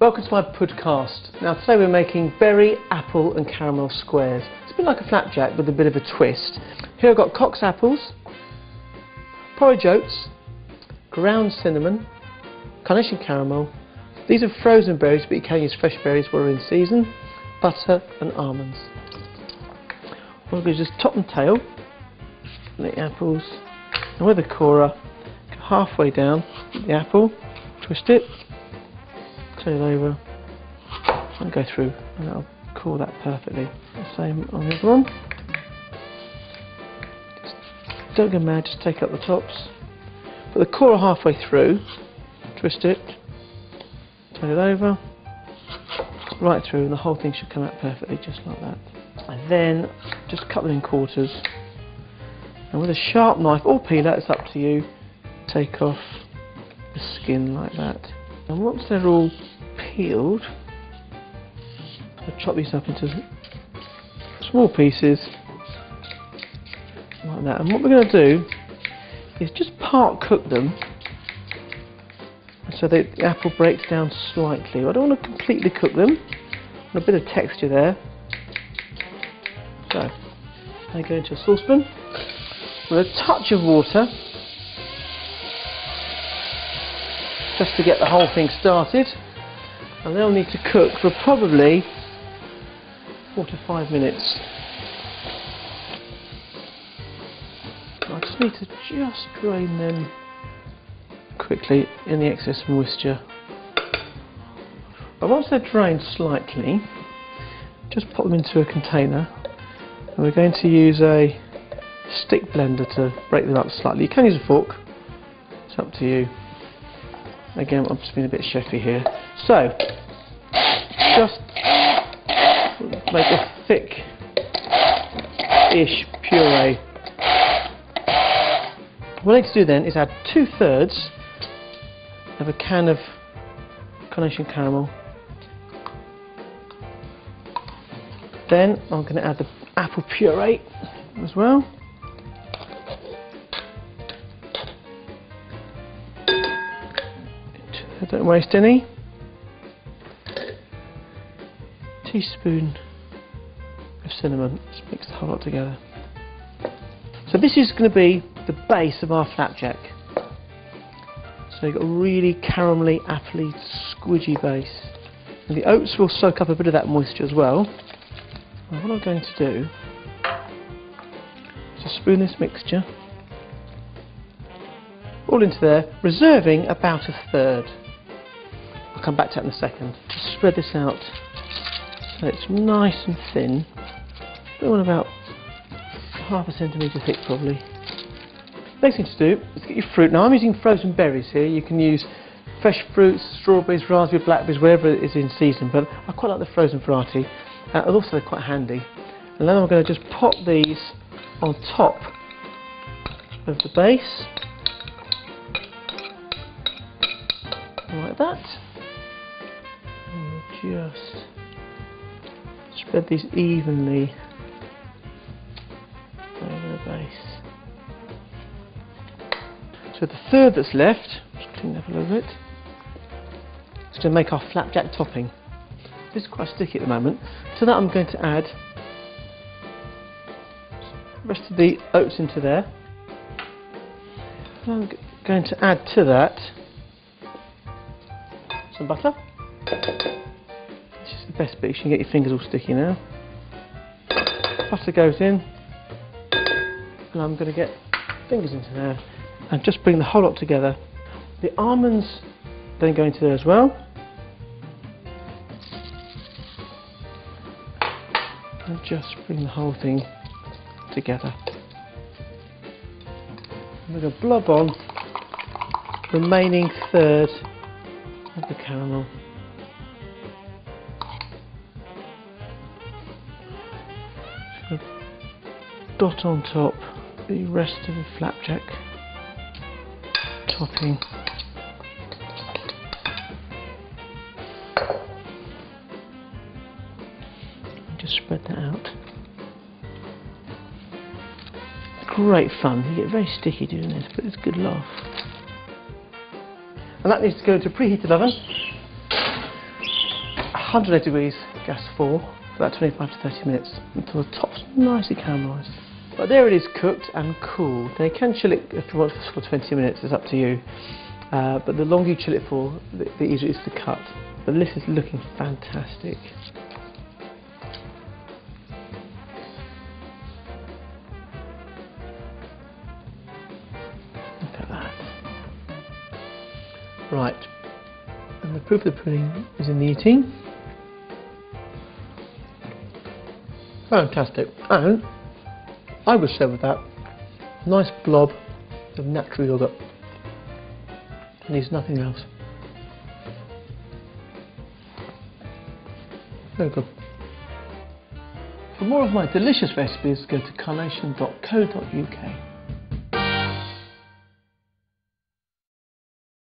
Welcome to my podcast. Now today we're making berry, apple and caramel squares. It's a bit like a flapjack with a bit of a twist. Here I've got Cox apples, porridge oats, ground cinnamon, carnation caramel. These are frozen berries, but you can use fresh berries where we're in season, butter and almonds. What I'm going to do is just top and tail the apples, and with the corer, go halfway down the apple, twist it, turn it over and go through, and that'll core that perfectly. The same on the other one. Just don't go mad, just take up the tops. Put the corer halfway through, twist it, turn it over, right through, and the whole thing should come out perfectly just like that. And then just cut them in quarters, and with a sharp knife or peeler, it's up to you, take off the skin like that. And once they're all peeled, I'll chop these up into small pieces like that. And what we're going to do is just part cook them so that the apple breaks down slightly. I don't want to completely cook them. I want a bit of texture there. So I go into a saucepan with a touch of water, just to get the whole thing started, and they'll need to cook for probably 4 to 5 minutes. I just need to just drain them quickly in the excess moisture. But once they're drained slightly, just pop them into a container, and we're going to use a stick blender to break them up slightly. You can use a fork, it's up to you. Again, I'm just being a bit chefy here. So, just make a thick-ish puree. What I need to do then is add 2/3 of a can of carnation caramel. Then I'm going to add the apple puree as well. Don't waste any. Teaspoon of cinnamon. Just mix the whole lot together. So this is going to be the base of our flapjack. So you've got a really caramelly, appley, squidgy base. And the oats will soak up a bit of that moisture as well. And what I'm going to do is just spoon this mixture all into there, reserving about 1/3. I'll come back to that in a second. Just spread this out so it's nice and thin. Put one about 1/2 centimetre thick probably. Next thing to do is get your fruit. Now I'm using frozen berries here. You can use fresh fruits, strawberries, raspberries, blackberries, wherever it is in season, but I quite like the frozen variety. And also they're quite handy. And then I'm going to just pop these on top of the base, like that. And just spread these evenly over the base. So the third that's left, just clean that up a little bit, is to make our flapjack topping. This is quite sticky at the moment, so that I'm going to add the rest of the oats into there. And I'm going to add to that some butter. This is the best bit, you can get your fingers all sticky now. Butter goes in, and I'm going to get fingers into there and just bring the whole lot together. The almonds then go into there as well. And just bring the whole thing together. I'm going to blob on the remaining 1/3 of the caramel. Just dot on top the rest of the flapjack topping. Just spread that out. Great fun. You get very sticky doing this, but it's a good laugh. And that needs to go into a preheated oven 180 degrees, gas 4, for about 25 to 30 minutes until the top's nicely caramelised. But there it is, cooked and cool. Now you can chill it if you want for 20 minutes, it's up to you. But the longer you chill it for, the easier it is to cut. But this is looking fantastic. Look at that. Right, and the proof of the pudding is in the eating. Fantastic. And I would serve with that nice blob of natural yoghurt. It needs nothing else. Very good. For more of my delicious recipes, go to carnation.co.uk.